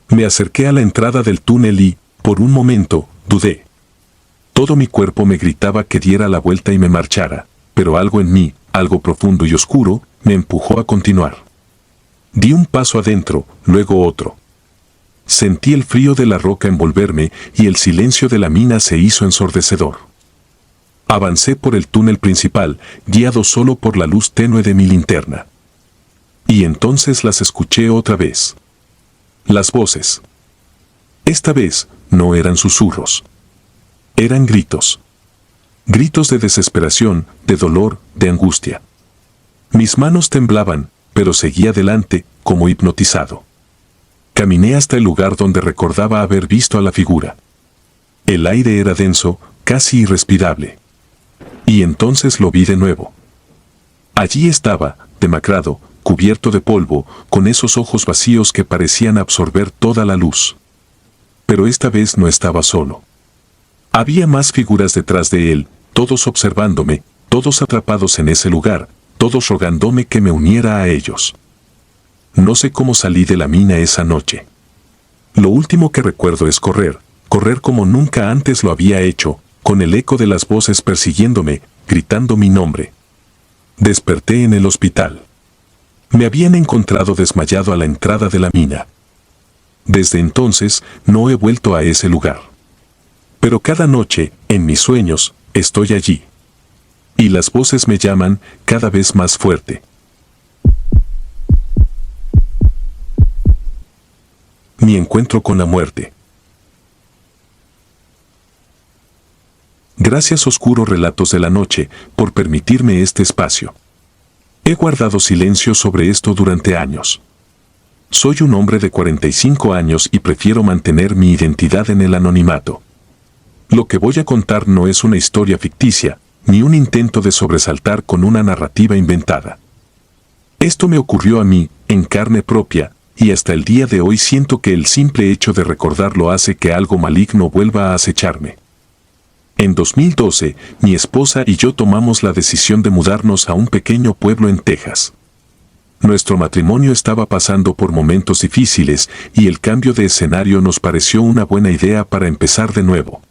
A: Me acerqué a la entrada del túnel y, por un momento, dudé. Todo mi cuerpo me gritaba que diera la vuelta y me marchara, pero algo en mí, algo profundo y oscuro, me empujó a continuar. Di un paso adentro, luego otro. Sentí el frío de la roca envolverme y el silencio de la mina se hizo ensordecedor. Avancé por el túnel principal, guiado solo por la luz tenue de mi linterna. Y entonces las escuché otra vez. Las voces. Esta vez no eran susurros. Eran gritos. Gritos de desesperación, de dolor, de angustia. Mis manos temblaban, pero seguí adelante, como hipnotizado. Caminé hasta el lugar donde recordaba haber visto a la figura. El aire era denso, casi irrespirable. Y entonces lo vi de nuevo. Allí estaba, demacrado, cubierto de polvo, con esos ojos vacíos que parecían absorber toda la luz. Pero esta vez no estaba solo. Había más figuras detrás de él, todos observándome, todos atrapados en ese lugar, todos rogándome que me uniera a ellos. No sé cómo salí de la mina esa noche. Lo último que recuerdo es correr como nunca antes lo había hecho, con el eco de las voces persiguiéndome, gritando mi nombre. Desperté en el hospital. Me habían encontrado desmayado a la entrada de la mina. Desde entonces, no he vuelto a ese lugar. Pero cada noche, en mis sueños, estoy allí. Y las voces me llaman cada vez más fuerte. Mi encuentro con la muerte. Gracias, Oscuros Relatos de la Noche, por permitirme este espacio. He guardado silencio sobre esto durante años. Soy un hombre de 45 años y prefiero mantener mi identidad en el anonimato. Lo que voy a contar no es una historia ficticia, ni un intento de sobresaltar con una narrativa inventada. Esto me ocurrió a mí, en carne propia, y hasta el día de hoy siento que el simple hecho de recordarlo hace que algo maligno vuelva a acecharme. En 2012, mi esposa y yo tomamos la decisión de mudarnos a un pequeño pueblo en Texas. Nuestro matrimonio estaba pasando por momentos difíciles y el cambio de escenario nos pareció una buena idea para empezar de nuevo.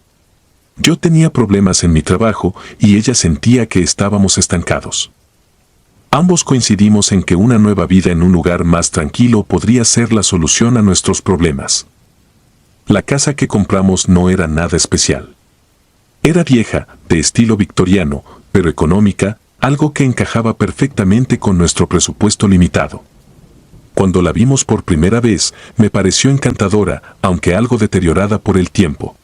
A: Yo tenía problemas en mi trabajo y ella sentía que estábamos estancados. Ambos coincidimos en que una nueva vida en un lugar más tranquilo podría ser la solución a nuestros problemas. La casa que compramos no era nada especial. Era vieja, de estilo victoriano, pero económica, algo que encajaba perfectamente con nuestro presupuesto limitado. Cuando la vimos por primera vez, me pareció encantadora, aunque algo deteriorada por el tiempo.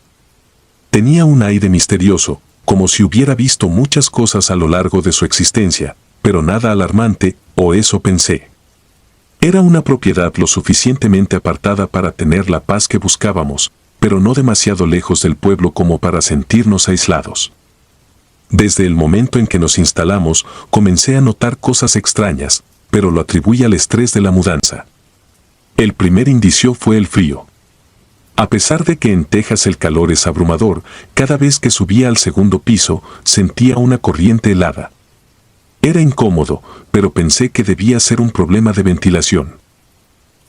A: Tenía un aire misterioso, como si hubiera visto muchas cosas a lo largo de su existencia, pero nada alarmante, o eso pensé. Era una propiedad lo suficientemente apartada para tener la paz que buscábamos, pero no demasiado lejos del pueblo como para sentirnos aislados. Desde el momento en que nos instalamos, comencé a notar cosas extrañas, pero lo atribuí al estrés de la mudanza. El primer indicio fue el frío. A pesar de que en Texas el calor es abrumador, cada vez que subía al segundo piso, sentía una corriente helada. Era incómodo, pero pensé que debía ser un problema de ventilación.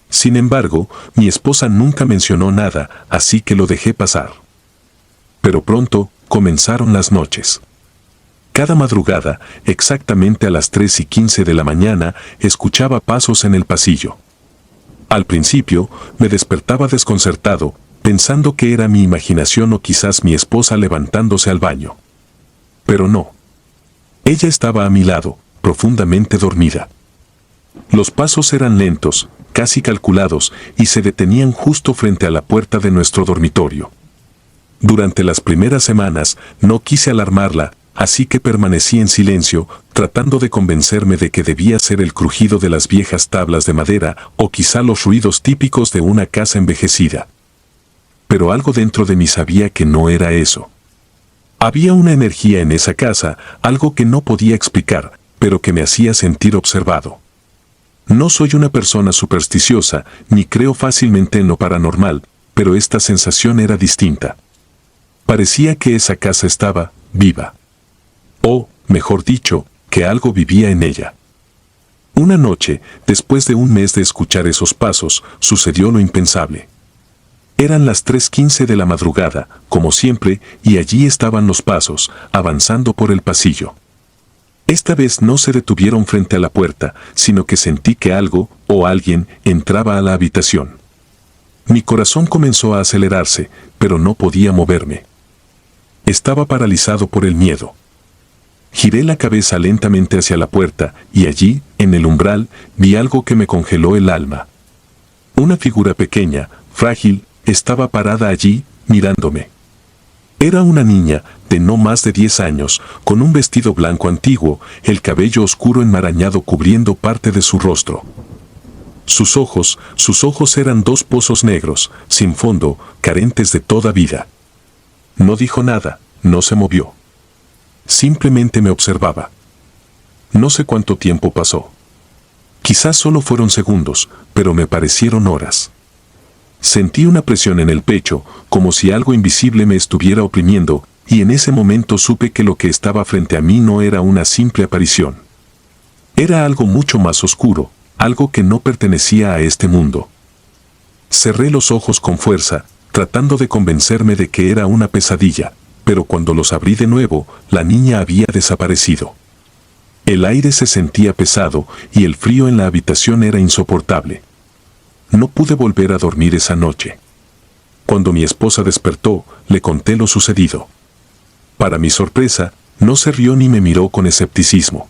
A: Sin embargo, mi esposa nunca mencionó nada, así que lo dejé pasar. Pero pronto, comenzaron las noches. Cada madrugada, exactamente a las 3:15 de la mañana, escuchaba pasos en el pasillo. Al principio, me despertaba desconcertado, pensando que era mi imaginación o quizás mi esposa levantándose al baño. Pero no. Ella estaba a mi lado, profundamente dormida. Los pasos eran lentos, casi calculados, y se detenían justo frente a la puerta de nuestro dormitorio. Durante las primeras semanas, no quise alarmarla, así que permanecí en silencio, tratando de convencerme de que debía ser el crujido de las viejas tablas de madera o quizá los ruidos típicos de una casa envejecida. Pero algo dentro de mí sabía que no era eso. Había una energía en esa casa, algo que no podía explicar, pero que me hacía sentir observado. No soy una persona supersticiosa, ni creo fácilmente en lo paranormal, pero esta sensación era distinta. Parecía que esa casa estaba viva. O, mejor dicho, que algo vivía en ella. Una noche, después de un mes de escuchar esos pasos, sucedió lo impensable. Eran las 3:15 de la madrugada, como siempre, y allí estaban los pasos, avanzando por el pasillo. Esta vez no se detuvieron frente a la puerta, sino que sentí que algo, o alguien, entraba a la habitación. Mi corazón comenzó a acelerarse, pero no podía moverme. Estaba paralizado por el miedo. Giré la cabeza lentamente hacia la puerta, y allí, en el umbral, vi algo que me congeló el alma. Una figura pequeña, frágil, estaba parada allí, mirándome. Era una niña, de no más de 10 años, con un vestido blanco antiguo, el cabello oscuro enmarañado cubriendo parte de su rostro. Sus ojos eran dos pozos negros, sin fondo, carentes de toda vida. No dijo nada, no se movió. Simplemente me observaba. No sé cuánto tiempo pasó. Quizás solo fueron segundos, pero me parecieron horas. Sentí una presión en el pecho, como si algo invisible me estuviera oprimiendo, y en ese momento supe que lo que estaba frente a mí no era una simple aparición. Era algo mucho más oscuro, algo que no pertenecía a este mundo. Cerré los ojos con fuerza, tratando de convencerme de que era una pesadilla, pero cuando los abrí de nuevo, la niña había desaparecido. El aire se sentía pesado y el frío en la habitación era insoportable. No pude volver a dormir esa noche. Cuando mi esposa despertó, le conté lo sucedido. Para mi sorpresa, no se rió ni me miró con escepticismo.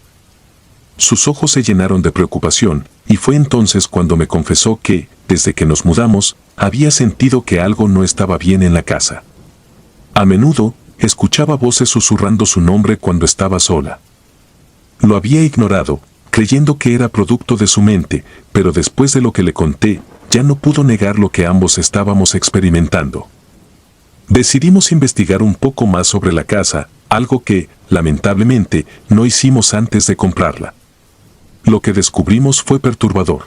A: Sus ojos se llenaron de preocupación, y fue entonces cuando me confesó que, desde que nos mudamos, había sentido que algo no estaba bien en la casa. A menudo, escuchaba voces susurrando su nombre cuando estaba sola. Lo había ignorado, creyendo que era producto de su mente, pero después de lo que le conté, ya no pudo negar lo que ambos estábamos experimentando. Decidimos investigar un poco más sobre la casa, algo que, lamentablemente, no hicimos antes de comprarla. Lo que descubrimos fue perturbador.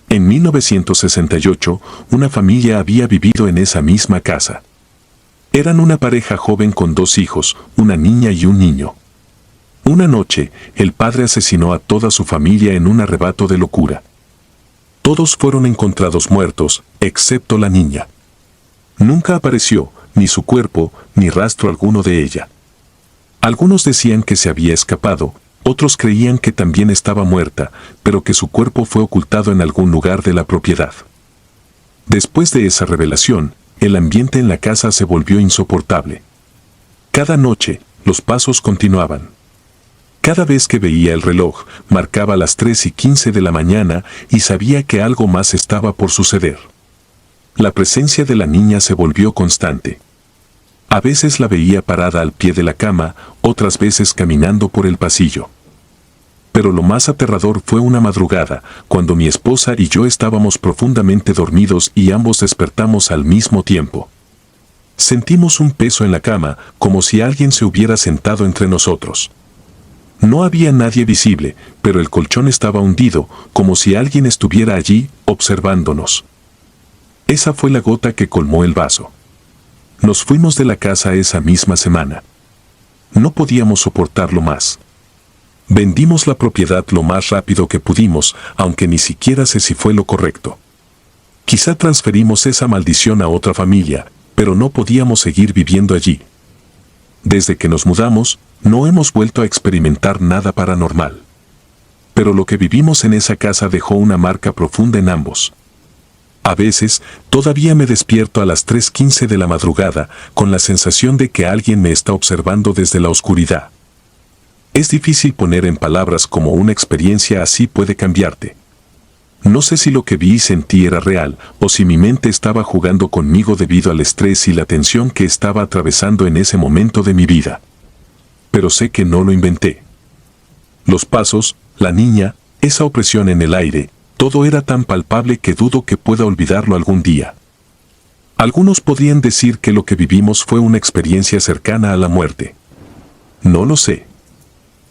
A: En 1968, una familia había vivido en esa misma casa. Eran una pareja joven con 2 hijos, una niña y un niño. Una noche, el padre asesinó a toda su familia en un arrebato de locura. Todos fueron encontrados muertos, excepto la niña. Nunca apareció, ni su cuerpo, ni rastro alguno de ella. Algunos decían que se había escapado, otros creían que también estaba muerta, pero que su cuerpo fue ocultado en algún lugar de la propiedad. Después de esa revelación, el ambiente en la casa se volvió insoportable. Cada noche, los pasos continuaban. Cada vez que veía el reloj, marcaba las 3:15 de la mañana y sabía que algo más estaba por suceder. La presencia de la niña se volvió constante. A veces la veía parada al pie de la cama, otras veces caminando por el pasillo. Pero lo más aterrador fue una madrugada, cuando mi esposa y yo estábamos profundamente dormidos y ambos despertamos al mismo tiempo. Sentimos un peso en la cama, como si alguien se hubiera sentado entre nosotros. No había nadie visible, pero el colchón estaba hundido, como si alguien estuviera allí, observándonos. Esa fue la gota que colmó el vaso. Nos fuimos de la casa esa misma semana. No podíamos soportarlo más. Vendimos la propiedad lo más rápido que pudimos, aunque ni siquiera sé si fue lo correcto. Quizá transferimos esa maldición a otra familia, pero no podíamos seguir viviendo allí. Desde que nos mudamos, no hemos vuelto a experimentar nada paranormal. Pero lo que vivimos en esa casa dejó una marca profunda en ambos. A veces, todavía me despierto a las 3:15 de la madrugada, con la sensación de que alguien me está observando desde la oscuridad. Es difícil poner en palabras cómo una experiencia así puede cambiarte. No sé si lo que vi y sentí era real, o si mi mente estaba jugando conmigo debido al estrés y la tensión que estaba atravesando en ese momento de mi vida. Pero sé que no lo inventé. Los pasos, la niña, esa opresión en el aire, todo era tan palpable que dudo que pueda olvidarlo algún día. Algunos podrían decir que lo que vivimos fue una experiencia cercana a la muerte. No lo sé.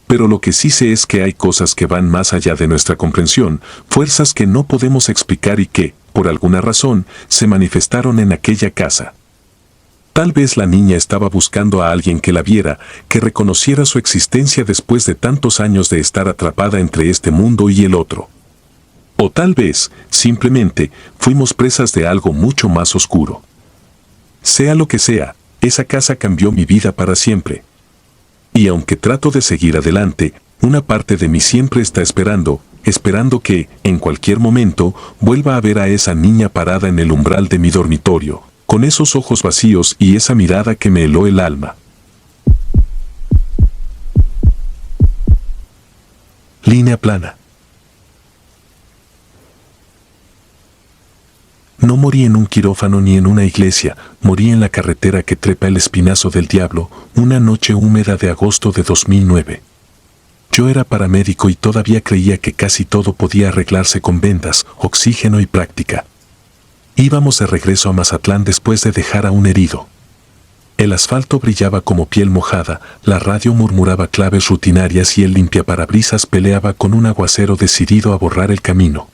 A: Pero lo que sí sé es que hay cosas que van más allá de nuestra comprensión, fuerzas que no podemos explicar y que, por alguna razón, se manifestaron en aquella casa. Tal vez la niña estaba buscando a alguien que la viera, que reconociera su existencia después de tantos años de estar atrapada entre este mundo y el otro. O tal vez, simplemente, fuimos presas de algo mucho más oscuro. Sea lo que sea, esa casa cambió mi vida para siempre. Y aunque trato de seguir adelante, una parte de mí siempre está esperando que, en cualquier momento, vuelva a ver a esa niña parada en el umbral de mi dormitorio, con esos ojos vacíos y esa mirada que me heló el alma. Línea plana. No morí en un quirófano ni en una iglesia, morí en la carretera que trepa el Espinazo del Diablo, una noche húmeda de agosto de 2009. Yo era paramédico y todavía creía que casi todo podía arreglarse con vendas, oxígeno y práctica. Íbamos de regreso a Mazatlán después de dejar a un herido. El asfalto brillaba como piel mojada, la radio murmuraba claves rutinarias y el limpiaparabrisas peleaba con un aguacero decidido a borrar el camino.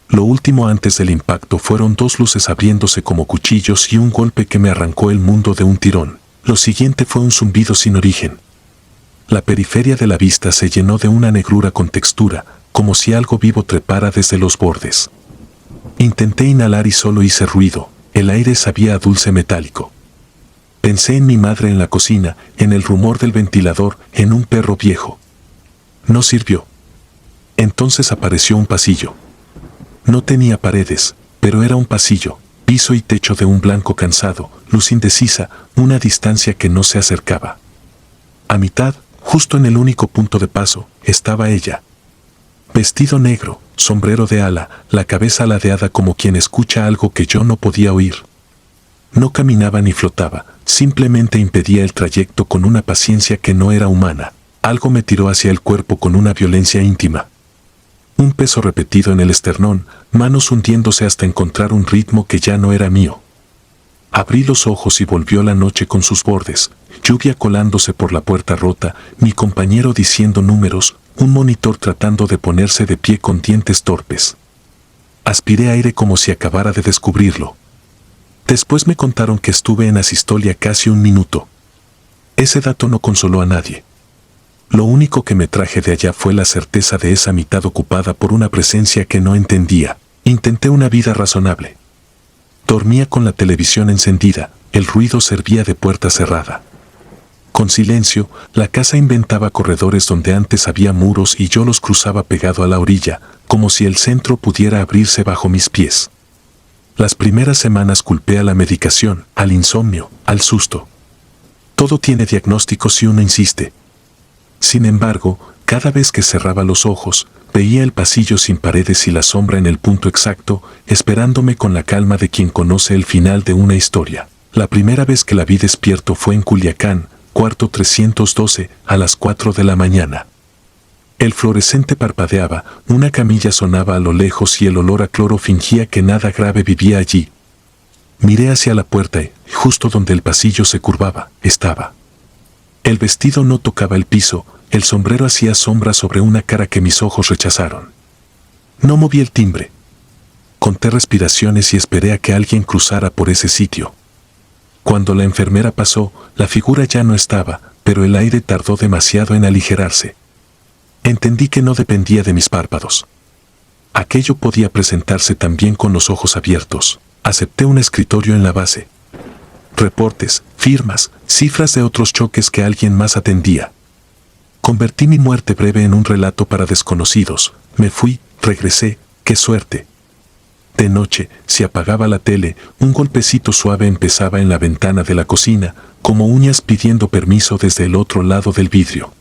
A: Lo último antes del impacto fueron dos luces abriéndose como cuchillos y un golpe que me arrancó el mundo de un tirón. Lo siguiente fue un zumbido sin origen. La periferia de la vista se llenó de una negrura con textura, como si algo vivo trepara desde los bordes. Intenté inhalar y solo hice ruido, el aire sabía a dulce metálico. Pensé en mi madre en la cocina, en el rumor del ventilador, en un perro viejo. No sirvió. Entonces apareció un pasillo. No tenía paredes, pero era un pasillo, piso y techo de un blanco cansado, luz indecisa, una distancia que no se acercaba. A mitad, justo en el único punto de paso, estaba ella. Vestido negro, sombrero de ala, la cabeza ladeada como quien escucha algo que yo no podía oír. No caminaba ni flotaba, simplemente impedía el trayecto con una paciencia que no era humana. Algo me tiró hacia el cuerpo con una violencia íntima. Un peso repetido en el esternón, manos hundiéndose hasta encontrar un ritmo que ya no era mío. Abrí los ojos y volvió la noche con sus bordes, lluvia colándose por la puerta rota, mi compañero diciendo números, un monitor tratando de ponerse de pie con dientes torpes. Aspiré aire como si acabara de descubrirlo. Después me contaron que estuve en asistolia casi un minuto. Ese dato no consoló a nadie. Lo único que me traje de allá fue la certeza de esa mitad ocupada por una presencia que no entendía. Intenté una vida razonable. Dormía con la televisión encendida, el ruido servía de puerta cerrada. Con silencio, la casa inventaba corredores donde antes había muros y yo los cruzaba pegado a la orilla, como si el centro pudiera abrirse bajo mis pies. Las primeras semanas culpé a la medicación, al insomnio, al susto. Todo tiene diagnóstico si uno insiste. Sin embargo, cada vez que cerraba los ojos, veía el pasillo sin paredes y la sombra en el punto exacto, esperándome con la calma de quien conoce el final de una historia. La primera vez que la vi despierto fue en Culiacán, cuarto 312, a las 4 de la mañana. El fluorescente parpadeaba, una camilla sonaba a lo lejos y el olor a cloro fingía que nada grave vivía allí. Miré hacia la puerta y, justo donde el pasillo se curvaba, estaba. El vestido no tocaba el piso, el sombrero hacía sombra sobre una cara que mis ojos rechazaron. No moví el timbre. Conté respiraciones y esperé a que alguien cruzara por ese sitio. Cuando la enfermera pasó, la figura ya no estaba, pero el aire tardó demasiado en aligerarse. Entendí que no dependía de mis párpados. Aquello podía presentarse también con los ojos abiertos. Acepté un escritorio en la base. Reportes, firmas, cifras de otros choques que alguien más atendía. Convertí mi muerte breve en un relato para desconocidos. Me fui, regresé, qué suerte. De noche, se apagaba la tele, un golpecito suave empezaba en la ventana de la cocina, como uñas pidiendo permiso desde el otro lado del vidrio.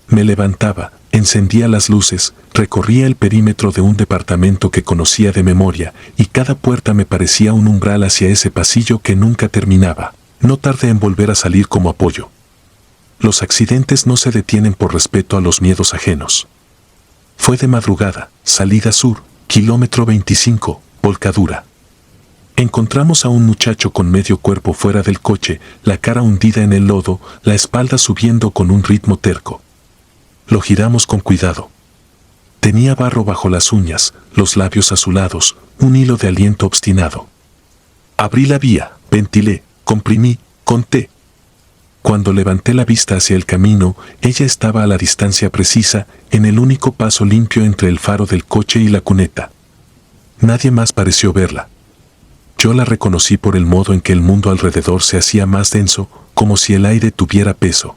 A: Me levantaba, encendía las luces, recorría el perímetro de un departamento que conocía de memoria, y cada puerta me parecía un umbral hacia ese pasillo que nunca terminaba. No tardé en volver a salir como apoyo. Los accidentes no se detienen por respeto a los miedos ajenos. Fue de madrugada, salida sur, kilómetro 25, volcadura. Encontramos a un muchacho con medio cuerpo fuera del coche, la cara hundida en el lodo, la espalda subiendo con un ritmo terco. Lo giramos con cuidado. Tenía barro bajo las uñas, los labios azulados, un hilo de aliento obstinado. Abrí la vía, ventilé, comprimí, conté. Cuando levanté la vista hacia el camino, ella estaba a la distancia precisa, en el único paso limpio entre el faro del coche y la cuneta. Nadie más pareció verla. Yo la reconocí por el modo en que el mundo alrededor se hacía más denso, como si el aire tuviera peso.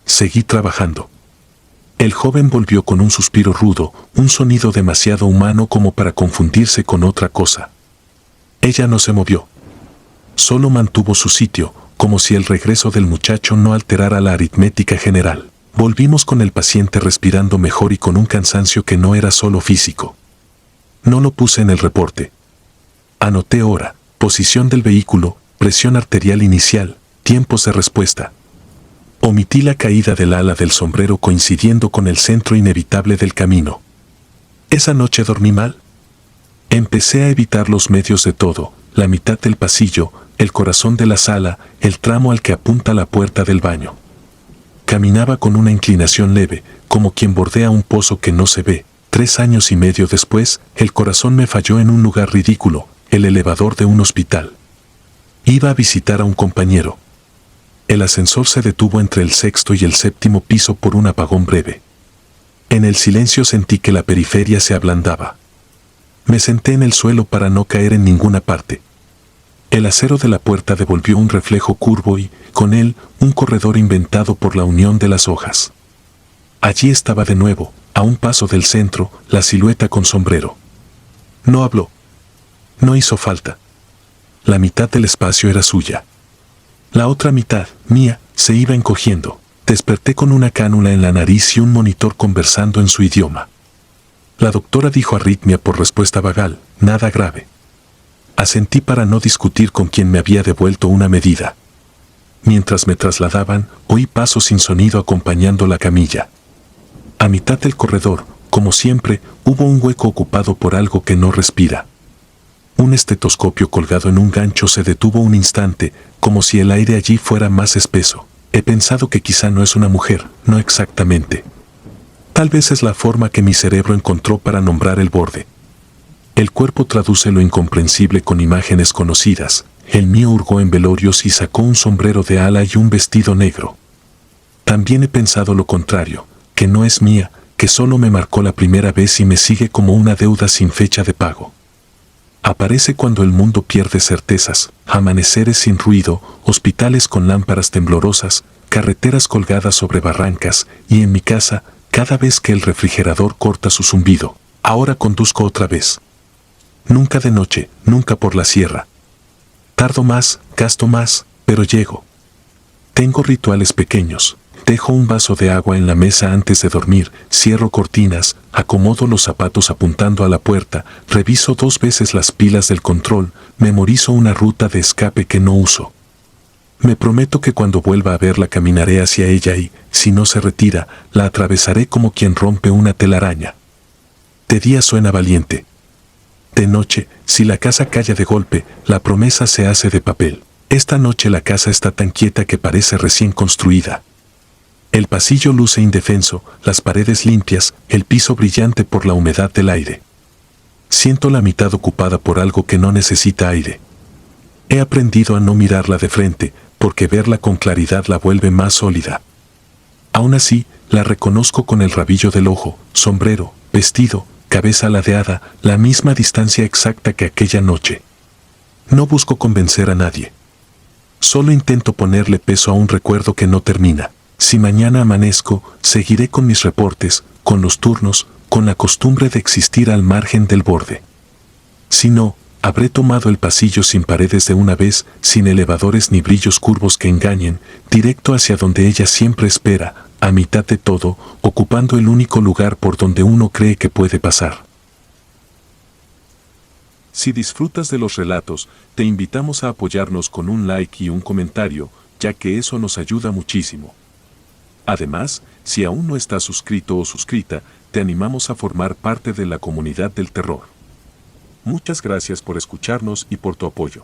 A: Seguí trabajando. El joven volvió con un suspiro rudo, un sonido demasiado humano como para confundirse con otra cosa. Ella no se movió. Solo mantuvo su sitio, como si el regreso del muchacho no alterara la aritmética general. Volvimos con el paciente respirando mejor y con un cansancio que no era solo físico. No lo puse en el reporte. Anoté hora, posición del vehículo, presión arterial inicial, tiempos de respuesta. Omití la caída del ala del sombrero coincidiendo con el centro inevitable del camino. Esa noche dormí mal. Empecé a evitar los medios de todo, la mitad del pasillo, el corazón de la sala, el tramo al que apunta la puerta del baño. Caminaba con una inclinación leve, como quien bordea un pozo que no se ve. 3 años y medio después, el corazón me falló en un lugar ridículo, el elevador de un hospital. Iba a visitar a un compañero. El ascensor se detuvo entre el 6º y el 7º piso por un apagón breve. En el silencio sentí que la periferia se ablandaba. Me senté en el suelo para no caer en ninguna parte. El acero de la puerta devolvió un reflejo curvo y, con él, un corredor inventado por la unión de las hojas. Allí estaba de nuevo, a un paso del centro, la silueta con sombrero. No habló. No hizo falta. La mitad del espacio era suya. La otra mitad, mía, se iba encogiendo. Desperté con una cánula en la nariz y un monitor conversando en su idioma. La doctora dijo arritmia por respuesta vagal, nada grave. Asentí para no discutir con quien me había devuelto una medida. Mientras me trasladaban, oí pasos sin sonido acompañando la camilla. A mitad del corredor, como siempre, hubo un hueco ocupado por algo que no respira. Un estetoscopio colgado en un gancho se detuvo un instante, como si el aire allí fuera más espeso. He pensado que quizá no es una mujer, no exactamente. Tal vez es la forma que mi cerebro encontró para nombrar el borde. El cuerpo traduce lo incomprensible con imágenes conocidas. El mío hurgó en velorios y sacó un sombrero de ala y un vestido negro. También he pensado lo contrario, que no es mía, que solo me marcó la primera vez y me sigue como una deuda sin fecha de pago. Aparece cuando el mundo pierde certezas, amaneceres sin ruido, hospitales con lámparas temblorosas, carreteras colgadas sobre barrancas, y en mi casa, cada vez que el refrigerador corta su zumbido. Ahora conduzco otra vez. Nunca de noche, nunca por la sierra. Tardo más, gasto más, pero llego. Tengo rituales pequeños. Dejo un vaso de agua en la mesa antes de dormir, cierro cortinas, acomodo los zapatos apuntando a la puerta, reviso 2 veces las pilas del control, memorizo una ruta de escape que no uso. Me prometo que cuando vuelva a verla caminaré hacia ella y, si no se retira, la atravesaré como quien rompe una telaraña. De día suena valiente. De noche, si la casa calla de golpe, la promesa se hace de papel. Esta noche la casa está tan quieta que parece recién construida. El pasillo luce indefenso, las paredes limpias, el piso brillante por la humedad del aire. Siento la mitad ocupada por algo que no necesita aire. He aprendido a no mirarla de frente, porque verla con claridad la vuelve más sólida. Aún así, la reconozco con el rabillo del ojo, sombrero, vestido, cabeza ladeada, la misma distancia exacta que aquella noche. No busco convencer a nadie. Solo intento ponerle peso a un recuerdo que no termina. Si mañana amanezco, seguiré con mis reportes, con los turnos, con la costumbre de existir al margen del borde. Si no, habré tomado el pasillo sin paredes de una vez, sin elevadores ni brillos curvos que engañen, directo hacia donde ella siempre espera, a mitad de todo, ocupando el único lugar por donde uno cree que puede pasar. Si disfrutas de los relatos, te invitamos a apoyarnos con un like y un comentario, ya que eso nos ayuda muchísimo. Además, si aún no estás suscrito o suscrita, te animamos a formar parte de la comunidad del terror. Muchas gracias por escucharnos y por tu apoyo.